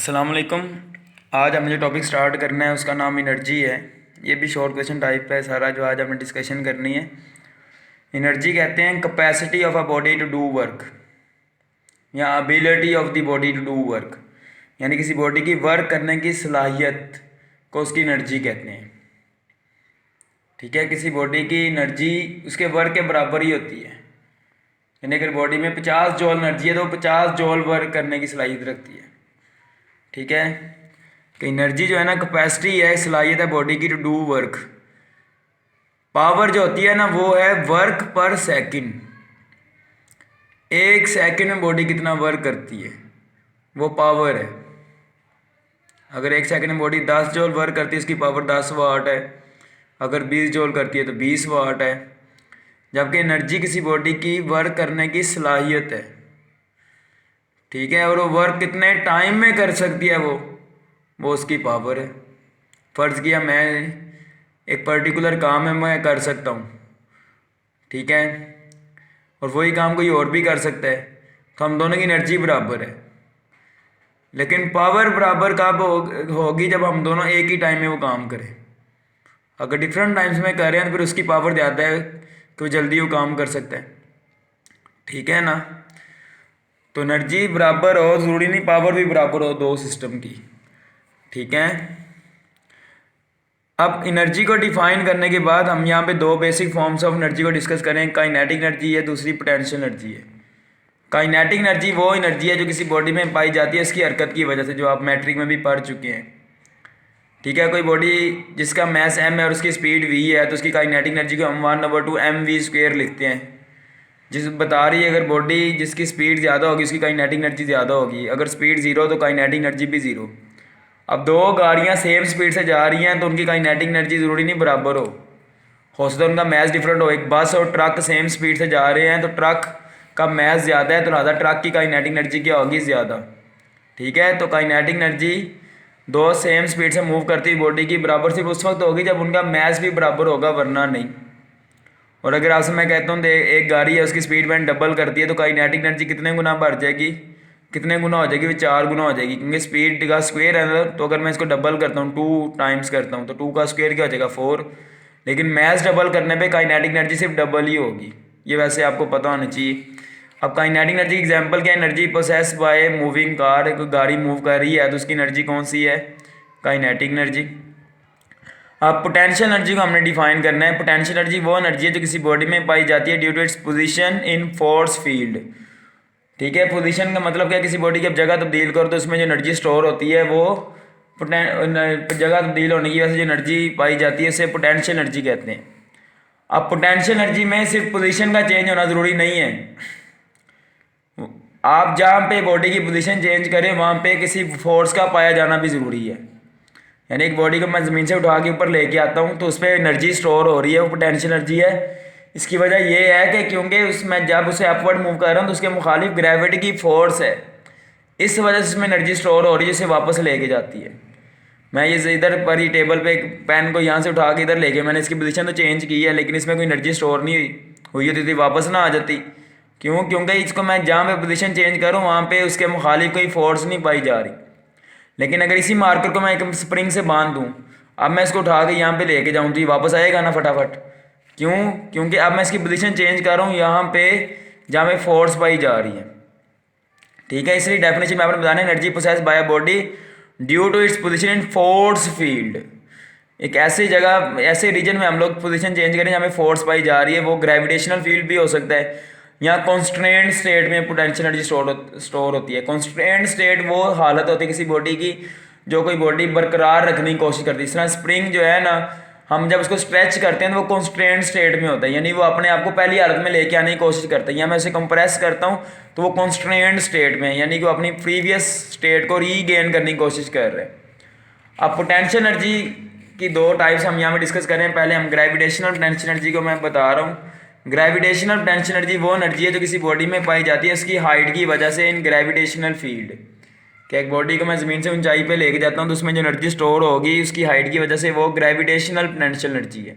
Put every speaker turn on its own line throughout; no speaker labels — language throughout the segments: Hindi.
अस्सलाम वालेकुम। आज हमें जो टॉपिक स्टार्ट करना है उसका नाम एनर्जी है। ये भी शॉर्ट क्वेश्चन टाइप है सारा जो आज हमें डिस्कशन करनी है। एनर्जी कहते हैं capacity of a body to do work या ability of the body to do work, यानी किसी बॉडी की वर्क करने की सलाहियत को उसकी एनर्जी कहते हैं। ठीक है, किसी बॉडी की एनर्जी उसके वर्क के बराबर ही होती है। यानी अगर बॉडी में 50 जॉल एनर्जी है तो 50 जॉल वर्क करने की सलाहियत रखती है। ठीक है, कि एनर्जी जो है ना कैपेसिटी है, सलाहियत है बॉडी की टू डू वर्क। पावर जो होती है ना वो है वर्क पर सेकंड। एक सेकंड में बॉडी कितना वर्क करती है वो पावर है। अगर एक सेकंड में बॉडी 10 जॉल वर्क करती है उसकी पावर 10 वाट है। अगर 20 जॉल करती है तो 20 वाट है। जबकि एनर्जी किसी बॉडी की वर्क करने की सलाहियत है। ठीक है, और वो वर्क कितने टाइम में कर सकती है वो उसकी पावर है। फ़र्ज़ किया मैं एक पर्टिकुलर काम है मैं कर सकता हूँ, ठीक है, और वही काम कोई और भी कर सकता है, तो हम दोनों की एनर्जी बराबर है। लेकिन पावर बराबर कब होगी जब हम दोनों एक ही टाइम में वो काम करें। अगर डिफरेंट टाइम्स में कर रहे हैं तो फिर उसकी पावर ज़्यादा है तो जल्दी वो काम कर सकता है। ठीक है ना, तो एनर्जी बराबर हो ज़रूरी नहीं पावर भी बराबर हो दो सिस्टम की। ठीक है, अब एनर्जी को डिफाइन करने के बाद हम यहाँ पे दो बेसिक फॉर्म्स ऑफ एनर्जी को डिस्कस करें। काइनेटिक एनर्जी है, दूसरी पोटेंशियल एनर्जी है। काइनेटिक एनर्जी वो एनर्जी है जो किसी बॉडी में पाई जाती है इसकी हरकत की वजह से, जो आप मैट्रिक में भी पढ़ चुके हैं। ठीक है, कोई बॉडी जिसका मैस m है और उसकी स्पीड v है तो उसकी काइनेटिक एनर्जी को हम 1/2 mv² लिखते हैं। जिस बता रही है अगर बॉडी जिसकी स्पीड ज़्यादा होगी उसकी काइनेटिक एनर्जी ज़्यादा होगी। अगर स्पीड ज़ीरो तो काइनेटिक एनर्जी भी ज़ीरो। अब दो गाड़ियाँ सेम स्पीड से जा रही हैं तो उनकी काइनेटिक एनर्जी ज़रूरी नहीं बराबर हो सकता है उनका मैस डिफरेंट हो। एक बस और ट्रक सेम स्पीड से जा रहे हैं तो ट्रक का मैस ज़्यादा है तो लिहाजा ट्रक की काइनेटिक एनर्जी क्या होगी, ज़्यादा। ठीक है, तो काइनेटिक एनर्जी दो सेम स्पीड से मूव करती हुई बॉडी की बराबर सिर्फ उस वक्त होगी जब उनका मैस भी बराबर होगा, वरना नहीं। और अगर आपसे मैं कहता हूँ एक गाड़ी है उसकी स्पीड मैंने डबल करती है तो काइनेटिक एनर्जी कितने गुना बढ़ जाएगी, कितने गुना हो जाएगी, वो 4 गुना हो जाएगी, क्योंकि स्पीड का स्क्वायर है ना। तो अगर मैं इसको डबल करता हूँ 2 टाइम्स करता हूँ तो 2 का स्क्वायर क्या हो जाएगा 4। लेकिन मैस डबल करने पे काइनेटिक एनर्जी सिर्फ डबल ही होगी। ये वैसे आपको पता होना चाहिए। अब काइनेटिक एनर्जी एग्जांपल क्या है, energy process by moving car. कोई गाड़ी मूव कर रही है तो उसकी एनर्जी कौन सी है, काइनेटिक एनर्जी। अब पोटेंशियल एनर्जी को हमने डिफाइन करना है। पोटेंशियल एनर्जी वो एनर्जी है जो किसी बॉडी में पाई जाती है due to its position in force field. ठीक है, पोजीशन का मतलब क्या, किसी बॉडी की अब जगह तब्दील करो तो उसमें जो एनर्जी स्टोर होती है वो जगह तब्दील होने की वजह से जो एनर्जी पाई जाती है उसे पोटेंशियल एनर्जी कहते हैं। अब पोटेंशियल एनर्जी में सिर्फ पोजीशन का चेंज होना ज़रूरी नहीं है। आप जहाँ पे बॉडी की पोजीशन चेंज करें वहाँ पे किसी फोर्स का पाया जाना भी ज़रूरी है। यानी एक बॉडी को मैं ज़मीन से उठा के ऊपर लेके आता हूँ तो उस पर एनर्जी स्टोर हो रही है, वो पोटेंशियल एनर्जी है। इसकी वजह ये है कि क्योंकि उसमें जब उसे अपवर्ड मूव कर रहा हूँ तो उसके मुखालिफ ग्रेविटी की फोर्स है, इस वजह से उसमें एनर्जी स्टोर हो रही है, इसे वापस लेके जाती है। मैं ये इधर पर ही टेबल पे एक पेन को यहाँ से उठा के इधर लेके मैंने इसकी पोजीशन तो चेंज की है लेकिन इसमें कोई एनर्जी स्टोर नहीं हुई होती थी, वापस ना आ जाती। क्यों, क्योंकि इसको मैं जहाँ पे पोजीशन चेंज करूँ वहाँ पे उसके मुखालिफ कोई फोर्स नहीं पाई जा रही। लेकिन अगर इसी मार्कर को मैं एक स्प्रिंग से बांध दूँ, अब मैं इसको उठा के यहाँ पे लेके जाऊँ तो ये वापस आएगा ना फटाफट। क्यों, क्योंकि अब मैं इसकी पोजीशन चेंज कर रहा हूँ यहाँ पे जहाँ पे फोर्स पाई जा रही है। ठीक है, इसलिए डेफिनेशन में आपने बताना energy process by body due to its position in force field. एक ऐसी जगह ऐसे रीजन में हम लोग पोजीशन चेंज करें जहाँ पे फोर्स पाई जा रही है, वो ग्रेविटेशनल फील्ड भी हो सकता है। यहाँ कॉन्स्ट्रेंट स्टेट में पोटेंशियल एनर्जी स्टोर होती है। कॉन्स्ट्रेंट स्टेट वो हालत होती है किसी बॉडी की जो कोई बॉडी बरकरार रखने की कोशिश करती है। इस तरह स्प्रिंग जो है ना, हम जब उसको स्ट्रेच करते हैं तो वो कॉन्स्ट्रेंट स्टेट में होता है, यानी वो अपने आप को पहली हालत में लेके आने की कोशिश करता है। या मैं उसे कंप्रेस करता हूँ तो वो कॉन्स्ट्रेंट स्टेट में, यानी कि वो अपनी प्रीवियस स्टेट को रीगेन करने की कोशिश कर रहे हैं। अब पोटेंशियल एनर्जी की दो टाइप्स हम यहाँ पे डिस्कस कर रहे हैं। पहले हम ग्रेविटेशनल पोटेंशियल एनर्जी को मैं बता रहा हूँ। ग्रेविटेशनल पोटेंशियल एनर्जी वो एनर्जी है जो किसी बॉडी में पाई जाती है उसकी हाइट की वजह से इन ग्रेविटेशनल फील्ड। कि एक बॉडी को मैं ज़मीन से ऊंचाई पे लेके जाता हूँ तो उसमें जो एनर्जी स्टोर होगी उसकी हाइट की वजह से वो ग्रेविटेशनल पोटेंशियल एनर्जी है।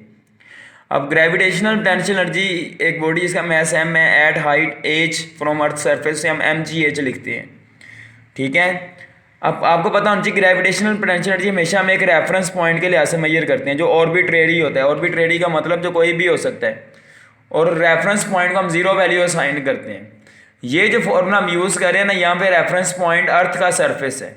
अब ग्रेविटेशनल पोटेंशियल एनर्जी एक बॉडी जिसका मैस m है at height h from earth surface से हम mgh लिखते हैं। ठीक है, अब आपको पता होना चाहिए ग्रेविटेशनल पोटेंशियल एनर्जी हमेशा हम एक रेफरेंस पॉइंट के लिहाज से मेजर करते हैं, जो ऑर्बिट्रेरी होता है। ऑर्बिट्रेरी का मतलब जो कोई भी हो सकता है, और रेफरेंस पॉइंट को हम जीरो वैल्यू असाइन करते हैं। ये जो फॉर्मूला हम यूज़ कर रहे हैं ना, यहाँ पे रेफरेंस पॉइंट अर्थ का सरफेस है,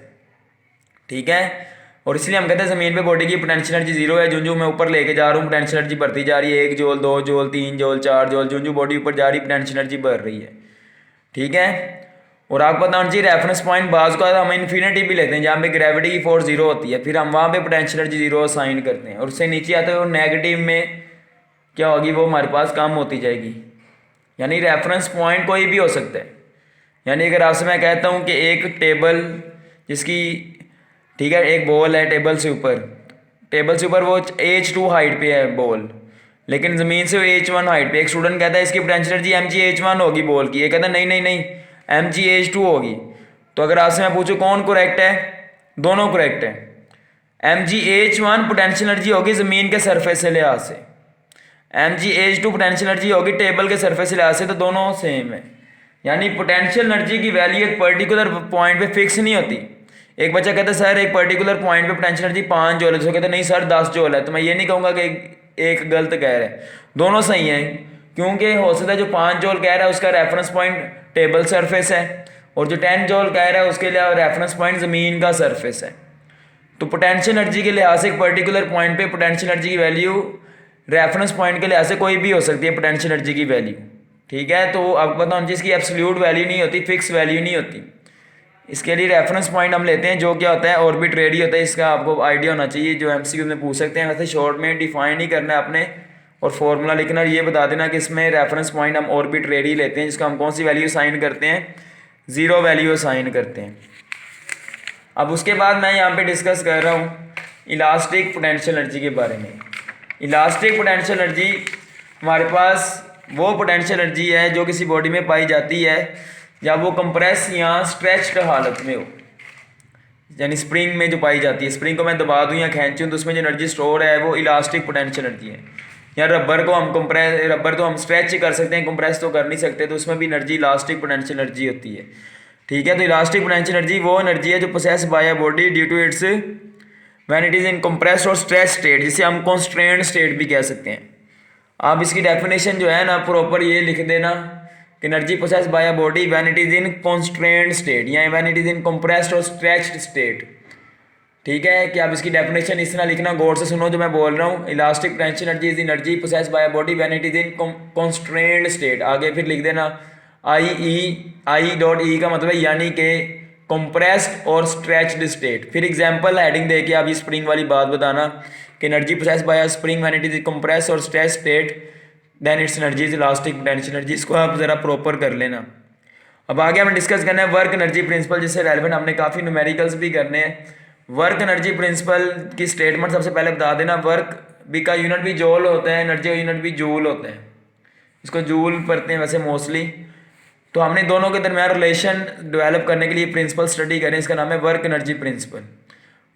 ठीक है। और इसलिए हम कहते हैं ज़मीन पे बॉडी की पोटेंशियल एनर्जी जीरो है। जो मैं ऊपर लेके जा रहा हूँ पोटेंशियल एनर्जी बढ़ती जा रही है, 1 जूल 2 जूल 3 जूल 4 जूल, जो बॉडी ऊपर जा रही है पोटेंशियल एनर्जी बढ़ रही है, ठीक है। और आपको पता होना चाहिए रेफरेंस पॉइंट बाज का हम इन्फिनिटी भी लेते हैं, जहाँ पे ग्रेविटी की फोर्स जीरो होती है, फिर हम वहाँ पे पोटेंशियल एनर्जी जीरो असाइन करते हैं, और उससे नीचे आते हुए नेगेटिव में क्या होगी, वो हमारे पास कम होती जाएगी। यानी रेफरेंस पॉइंट कोई भी हो सकता है। यानी अगर आपसे मैं कहता हूँ कि एक टेबल जिसकी, ठीक है, एक बॉल है टेबल से ऊपर वो H2 हाइट पे है बॉल, लेकिन ज़मीन से H1 हाइट पे। एक स्टूडेंट कहता है इसकी पोटेंशियल एनर्जी mgh1 होगी बॉल की, ये कहता है नहीं नहीं नहीं mgh2 होगी। तो अगर आपसे मैं पूछूं कौन करेक्ट है, दोनों करेक्ट है। mgh1 पोटेंशियल एनर्जी होगी ज़मीन के सरफेस से लिहाज से, mgh2 पोटेंशियल एनर्जी होगी टेबल के सरफेस से लिहाज से, तो दोनों सेम है। यानी पोटेंशियल एनर्जी की वैल्यू एक पर्टिकुलर पॉइंट पे फिक्स नहीं होती। एक बच्चा कहता है सर एक पर्टिकुलर पॉइंट पे पोटेंशियल एनर्जी 5 जूल है, तो कहते हैं नहीं सर 10 जूल है। तो मैं ये नहीं कहूँगा कि एक गलत कह रहा है, दोनों सही हैं, क्योंकि हो सकता है जो 5 जूल कह रहा है उसका रेफरेंस पॉइंट टेबल सरफेस है, और जो 10 जूल कह रहा है उसके लिए रेफरेंस पॉइंट ज़मीन का सरफेस है। तो पोटेंशियल एनर्जी के लिहाज से एक पर्टिकुलर पॉइंट पे पोटेंशियल एनर्जी की वैल्यू रेफरेंस पॉइंट के लिहाज से कोई भी हो सकती है पोटेंशियल एनर्जी की वैल्यू, ठीक है। तो आपको पता होना चाहिए इसकी एब्सोल्यूट वैल्यू नहीं होती, फिक्स वैल्यू नहीं होती। इसके लिए रेफरेंस पॉइंट हम लेते हैं जो क्या होता है ऑर्बिट्रेरी होता है। इसका आपको आइडिया होना चाहिए, जो MCQ में पूछ सकते हैं। वैसे शॉर्ट में डिफाइन ही करना है आपने और फॉर्मूला लिखना, और ये बता देना कि इसमें रेफरेंस पॉइंट हम ऑर्बिट्रेरी लेते हैं, जिसका हम कौन सी वैल्यू साइन करते हैं, ज़ीरो वैल्यू साइन करते हैं। अब उसके बाद मैं यहाँ पे डिस्कस कर रहा हूँ इलास्टिक पोटेंशियल एनर्जी के बारे में। इलास्टिक पोटेंशियल एनर्जी हमारे पास वो पोटेंशियल एनर्जी है जो किसी बॉडी में पाई जाती है जब वो कंप्रेस या स्ट्रेच्ड हालत में हो, यानी स्प्रिंग में जो पाई जाती है। स्प्रिंग को मैं दबा दूँ या खींचूँ तो उसमें जो एनर्जी स्टोर है वो इलास्टिक पोटेंशियल एनर्जी है। या रबर तो हम स्ट्रेच ही कर सकते हैं, कंप्रेस तो कर नहीं सकते, तो उसमें भी एनर्जी इलास्टिक पोटेंशियल एनर्जी होती है, ठीक है। तो इलास्टिक पोटेंशियल एनर्जी वो एनर्जी है जो possess by a body due to its when it is in compressed और स्ट्रेच स्टेट, जिसे हम कॉन्स्ट्रेंड स्टेट भी कह सकते हैं। आप इसकी डेफिनेशन जो है ना प्रॉपर ये लिख देना कि energy possess by a body when it is in constrained state या when it is in compressed और स्ट्रेच्ड स्टेट, ठीक है। कि आप इसकी डेफिनेशन इस तरह लिखना, गौर से सुनो जो मैं बोल रहा हूँ। Elastic potential energy is energy possess by a body when it is in constrained state. आगे फिर लिख देना I.E का मतलब है यानी कि कंप्रेस्ड और स्ट्रेच्ड स्टेट। फिर एग्जांपल हेडिंग दे के आप ये स्प्रिंग वाली बात बताना कि energy possess by a spring when it is compressed और stretched state then its energy is elastic potential energy. इसको आप ज़रा प्रॉपर कर लेना। अब आगे हमें डिस्कस करना है वर्क एनर्जी प्रिंसिपल, जिससे रेलेवेंट हमने काफ़ी न्यूमेरिकल्स भी करने हैं। वर्क एनर्जी प्रिंसिपल की स्टेटमेंट सबसे पहले बता देना। वर्क बी का यूनिट भी जूल होता है, एनर्जी का यूनिट भी जूल होता है, इसको जूल पढ़ते हैं वैसे मोस्टली। तो हमने दोनों के दरमियान रिलेशन डेवलप करने के लिए प्रिंसिपल स्टडी करें, इसका नाम है work energy principal.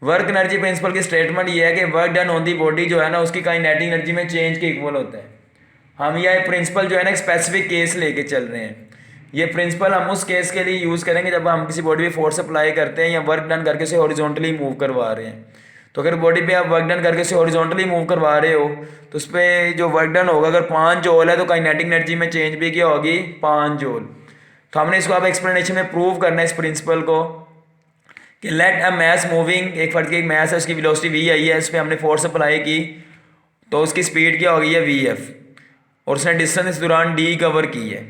Work energy principal की स्टेटमेंट ये है कि work done on the body जो है ना उसकी काइनेटिक एनर्जी में चेंज के इक्वल होता है। हम यह प्रिंसिपल जो है ना एक स्पेसिफिक केस लेके चल रहे हैं। ये प्रिंसिपल हम उस केस के लिए यूज़ करेंगे जब हम किसी बॉडी पे फोर्स अप्लाई करते हैं या वर्क डन करके उसे हॉरिजॉन्टली मूव करवा रहे हैं। तो अगर बॉडी पे आप वर्क डन करके उसे हॉरिजॉन्टली मूव करवा रहे हो तो उस पर जो वर्क डन होगा, अगर 5 जूल है तो काइनेटिक एनर्जी में चेंज भी क्या होगी, 5 जूल। तो हमने इसको अब एक्सप्लेनेशन में प्रूव करना है इस प्रिंसिपल को कि लेट अ मैस मूविंग, एक फर्ज की एक मैस है, उसकी वेलोसिटी v आई है, इस पर हमने फोर्स अप्लाई की तो उसकी स्पीड क्या हो गई है vf, और उसने डिस्टेंस इस दौरान d कवर की है।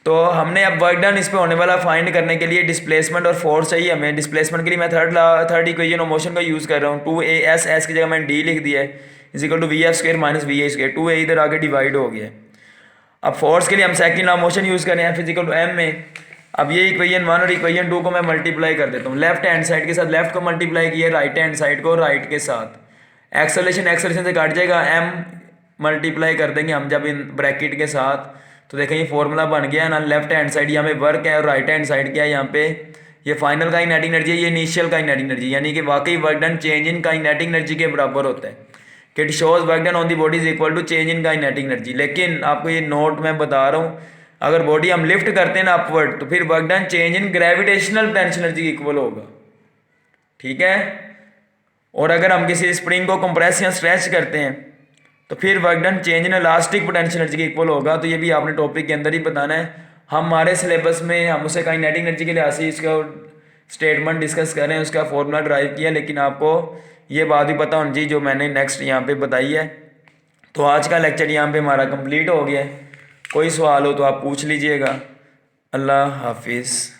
तो हमने अब वर्क डन इस पे होने वाला फाइंड करने के लिए डिस्प्लेसमेंट और फोर्स चाहिए हमें। डिस्प्लेसमेंट के लिए मैं थर्ड इक्वेशन ऑफ मोशन का यूज़ कर रहा हूँ। 2a s की जगह मैंने d लिख दिया है, is equal to vf square minus va square. 2a इधर आगे डिवाइड हो गया। अब फोर्स के लिए हम second law of motion use करें फिजिकल टू m में। अब ये इक्वेशन 1 और इक्वेशन 2 को मैं मल्टीप्लाई कर देता हूँ। लेफ्ट हैंड साइड के साथ लेफ्ट को मल्टीप्लाई किया, राइट हैंड साइड को राइट के साथ। एक्सेलरेशन से काट जाएगा, m मल्टीप्लाई कर देंगे हम जब इन ब्रैकेट के साथ। तो देखें ये फॉर्मूला बन गया ना। लेफ्ट हैंड साइड यहाँ पे वर्क है और राइट हैंड साइड क्या है, यहाँ पे ये फाइनल काइनेटिक एनर्जी है, ये इनिशियल काइनेटिक एनर्जी, यानी कि वाकई work done change in kinetic energy के बराबर होता है कि it shows work done on the body is equal to change in kinetic energy. लेकिन आपको ये नोट मैं बता रहा हूँ, अगर बॉडी हम लिफ्ट करते हैं ना अपवर्ड तो फिर work done change in gravitational potential energy equal होगा। ठीक है। और अगर हम किसी स्प्रिंग को कंप्रेस या स्ट्रेच करते हैं तो फिर work done change in elastic potential energy के इक्वल होगा। तो ये भी आपने टॉपिक के अंदर ही बताना है। हमारे सिलेबस में हम उसे काइनेटिक एनर्जी के लिहाज से इसका स्टेटमेंट डिस्कस कर रहे हैं, उसका फॉर्मूला ड्राइव किया, लेकिन आपको ये बात भी पता होनी चाहिए जो मैंने नेक्स्ट यहाँ पे बताई है। तो आज का लेक्चर यहाँ पे हमारा कंप्लीट हो गया है। कोई सवाल हो तो आप पूछ लीजिएगा। अल्लाह हाफिज़।